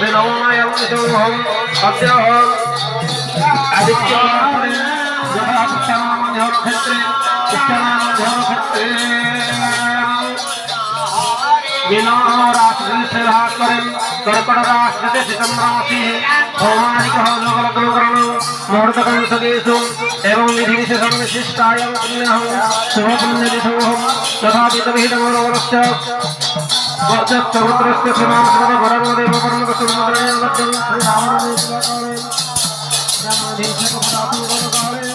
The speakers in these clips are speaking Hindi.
विनोमयं सोहम् अद्यहम् आदित्यनामने यथा कृष्णामध्यक्षत्रे विनोराष्ट्रभास्करं कर्कटराष्ट्रशितम्रासी भौमानिकः लोकलग्नकरणं मुहूर्तकं सदेशु एवं विधिविशेषं विशिष्टायं पुण्यः शुभपुण्यदिशोऽहं तथा पितविहितमनोरस्य वर्जत्समुद्रस्य क्षमां सर्वभरमदेव परमकसुन्दरेण लब्धं श्रीरामदेवकाले ब्रह्मदेशकपदातुकाले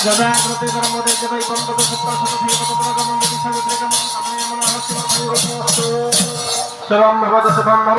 गदाकृते परमोदे जय पंपद सुप्पसुत सर्वं भवतु शुभं भवतु।